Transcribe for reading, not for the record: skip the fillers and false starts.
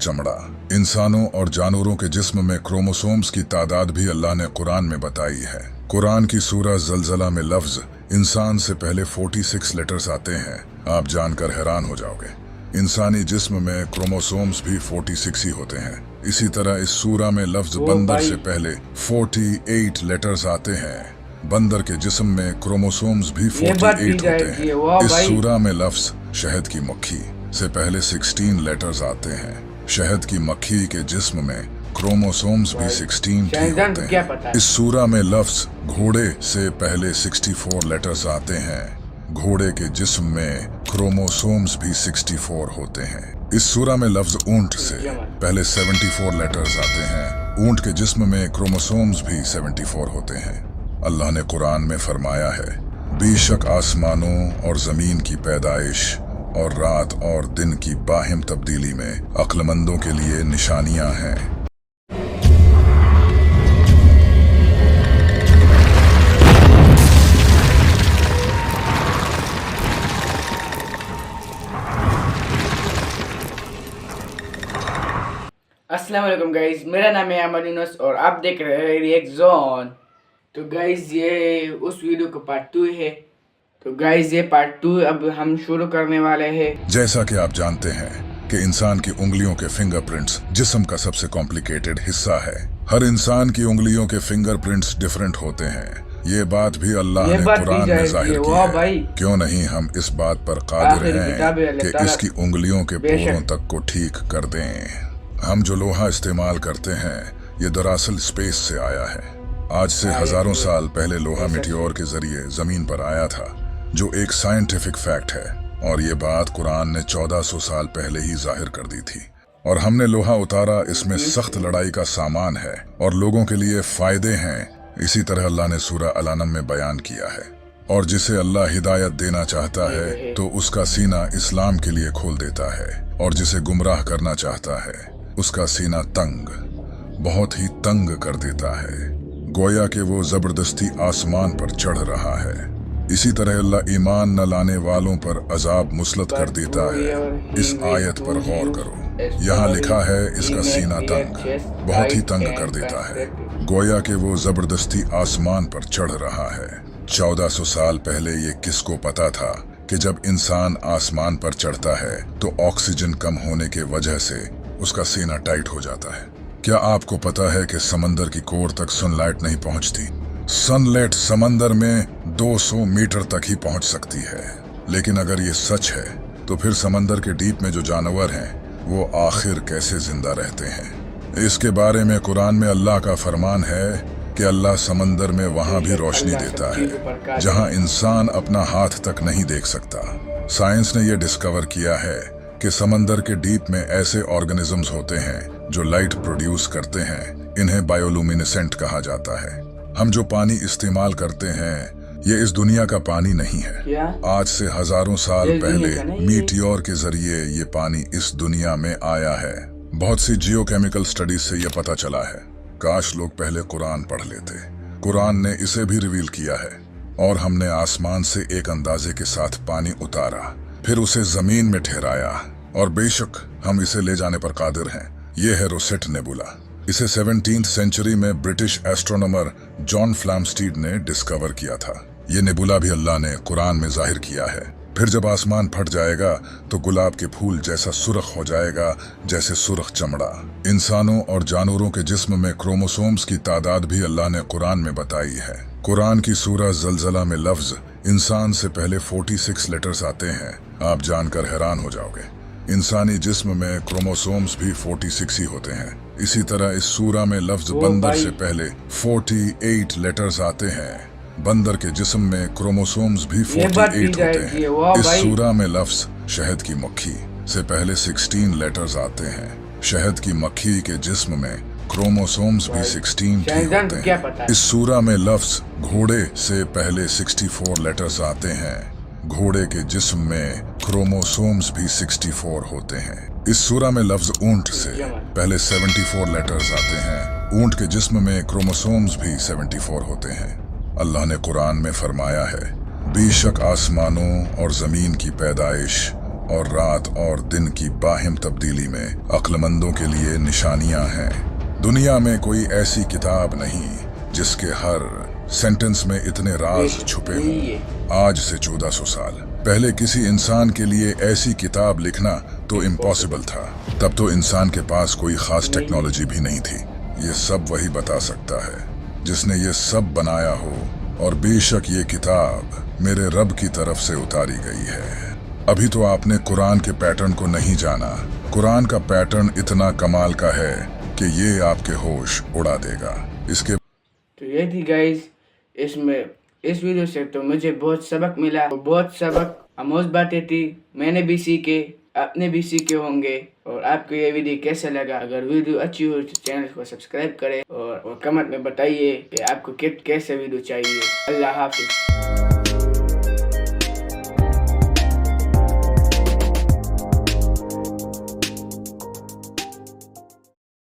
चमड़ा। इंसानों और जानवरों के जिस्म में क्रोमोसोम्स की तादाद भी अल्लाह ने कुरान में बताई है। कुरान की सूरह ज़लज़ला में लफ्ज़ इंसान से पहले 46 लेटर्स आते हैं। आप जानकर हैरान हो जाओगे। इंसानी जिस्म में क्रोमोसोम्स भी 46 ही होते हैं। इसी तरह इस सूरह में लफ्ज़ बंदर से पहले 48 लेटर्स आते हैं। बंदर के जिस्म में क्रोमोसोम्स भी 48 होते हैं। इस सूरह में लफ्ज़ शहद की मक्खी से पहले 16 लेटर्स आते हैं। शहद की मक्खी के जिस्म में क्रोमोसोम्स भी 16 ही होते हैं। इस सूरह में लफ्ज़ घोड़े से पहले 64 लेटर्स आते हैं। घोड़े के जिस्म में क्रोमोसोम्स भी 64 होते हैं। इस सूरह में लफ्ज़ ऊंट से पहले 74 लेटर्स आते हैं। ऊंट के जिस्म में क्रोमोसोम्स भी 74 होते हैं। अल्लाह ने कुरान में फरमाया है, बेशक आसमानों और ज़मीन की पैदाइश और रात और दिन की बाहिम तब्दीली में अक्लमंदों के लिए निशानियां हैं। अस्सलाम वालेकुम गाइज, मेरा नाम है अमर यूनुस और आप देख रहे हैं रिएक्ट जोन। तो गाइज ये उस वीडियो का पार्ट 2 है। तो गाइज ये पार्ट 2 अब हम शुरू करने वाले हैं। जैसा कि आप जानते हैं कि इंसान की उंगलियों के फिंगरप्रिंट्स जिस्म का सबसे कॉम्प्लिकेटेड हिस्सा है। हर इंसान की उंगलियों के फिंगरप्रिंट्स डिफरेंट होते हैं। ये बात भी अल्लाह ने कुरान में जाहिर की है। क्यों नहीं हम इस बात पर कादिर हैं कि इसकी उंगलियों के पोरों तक को ठीक कर दें। हम जो लोहा इस्तेमाल करते हैं ये दरअसल स्पेस से आया है। आज से हजारों साल पहले लोहा मिटियोर के जरिए जमीन पर आया था, जो एक साइंटिफिक फैक्ट है। और ये बात कुरान ने 1400 साल पहले ही जाहिर कर दी थी। और हमने लोहा उतारा, इसमें सख्त लड़ाई का सामान है और लोगों के लिए फायदे हैं। इसी तरह अल्लाह ने सूरह अल-अनम में बयान किया है। और जिसे अल्लाह हिदायत देना चाहता है तो उसका सीना इस्लाम के लिए खोल देता है, और जिसे गुमराह करना चाहता है उसका सीना तंग, बहुत ही तंग कर देता है, गोया कि वो जबरदस्ती आसमान पर चढ़ रहा है। इसी तरह अल्लाह ईमान न लाने वालों पर अजाब मुसलत कर देता है। इस आयत पर गौर करो। यहाँ लिखा है इसका सीना तंग, बहुत ही तंग कर देता है, गोया कि वो जबरदस्ती आसमान पर चढ़ रहा है। 1400 साल पहले ये किसको पता था कि जब इंसान आसमान पर चढ़ता है तो ऑक्सीजन कम होने के वजह से उसका सीना टाइट हो जाता है। क्या आपको पता है कि समंदर की कोर तक सनलाइट नहीं पहुंचती? सनलाइट समंदर में 200 मीटर तक ही पहुंच सकती है। लेकिन अगर ये सच है तो फिर समंदर के डीप में जो जानवर हैं वो आखिर कैसे जिंदा रहते हैं? इसके बारे में कुरान में अल्लाह का फरमान है कि अल्लाह समंदर में वहां भी रोशनी देता है जहां इंसान अपना हाथ तक नहीं देख सकता। साइंस ने यह डिस्कवर किया है कि समंदर के डीप में ऐसे ऑर्गेनिजम्स होते हैं जो लाइट प्रोड्यूस करते हैं। इन्हें बायोलुमिनेसेंट कहा जाता है। हम जो पानी इस्तेमाल करते हैं ये इस दुनिया का पानी नहीं है। आज से हजारों साल पहले मीटियोर के जरिए ये पानी इस दुनिया में आया है। बहुत सी जियोकेमिकल स्टडीज से ये पता चला है। काश लोग पहले कुरान पढ़ लेते। कुरान ने इसे भी रिवील किया है। और हमने आसमान से एक अंदाजे के साथ पानी उतारा, फिर उसे जमीन में ठहराया, और बेशक हम इसे ले जाने पर कादिर हैं। ये है रोसेट नेबुला। इसे 17th सेंचुरी में ब्रिटिश एस्ट्रोनॉमर जॉन फ्लैमस्टीड ने डिस्कवर किया था। ये नेबुला भी अल्लाह ने कुरान में जाहिर किया है। फिर जब आसमान फट जाएगा तो गुलाब के फूल जैसा सुर्ख हो जाएगा, जैसे सुर्ख चमड़ा। इंसानों और जानवरों के जिस्म में क्रोमोसोम्स की तादाद भी अल्लाह ने कुरान में बताई है। कुरान की सूरह ज़लज़ला में लफ्ज़ इंसान से पहले 46 लेटर्स आते हैं। आप जानकर हैरान हो जाओगे। इंसानी जिस्म में क्रोमोसोम्स भी 46 ही होते हैं। इसी तरह इस सूरह में लफ्ज़ बंदर से पहले 48 लेटर्स आते हैं। बंदर के जिस्म में क्रोमोसोम्स भी 48 होते हैं। इस सूरह में लफ्ज़ शहद की मक्खी से पहले 16 लेटर्स आते हैं। शहद की मक्खी के जिस्म में क्रोमोसोम्स भी 16 ही होते हैं। इस सूरह में लफ्ज़ घोड़े से पहले 64 लेटर्स आते हैं। घोड़े के जिस्म में क्रोमोसोम्स भी 64 होते हैं। इस सूरह में लफ्ज़ ऊंट से पहले 74 लेटर्स आते हैं। ऊंट के जिस्म में क्रोमोसोम्स भी 74 होते हैं। अल्लाह ने कुरान में फरमाया है, बेशक आसमानों और ज़मीन की पैदाइश और रात और दिन की बाहिम तब्दीली में अक्लमंदों के लिए निशानियां हैं। दुनिया में कोई ऐसी किताब नहीं जिसके हर सेंटेंस में इतने राज छुपे हों। आज से 1400 साल पहले किसी इंसान के लिए ऐसी किताब लिखना तो इम्पॉसिबल था। तब तो इंसान के पास कोई खास टेक्नोलॉजी भी नहीं थी। ये सब वही बता सकता है जिसने ये सब बनाया हो, और बेशक ये किताब मेरे रब की तरफ से उतारी गई है। अभी तो आपने कुरान के पैटर्न को नहीं जाना। कुरान का पैटर्न इतना कमाल का है कि ये आपके होश उड़ा देगा। इसके तो ये थी गाइज इसमें इस वीडियो से तो मुझे बहुत सबक मिला, बहुत सबक आमोज बातें थी, मैंने भी सीखे, आपने भी सीखे होंगे। और आपको ये वीडियो कैसा लगा? अगर वीडियो अच्छी हो तो चैनल को सब्सक्राइब करें और कमेंट में बताइए कि आपको कैसे वीडियो चाहिए। अल्लाह हाफिज।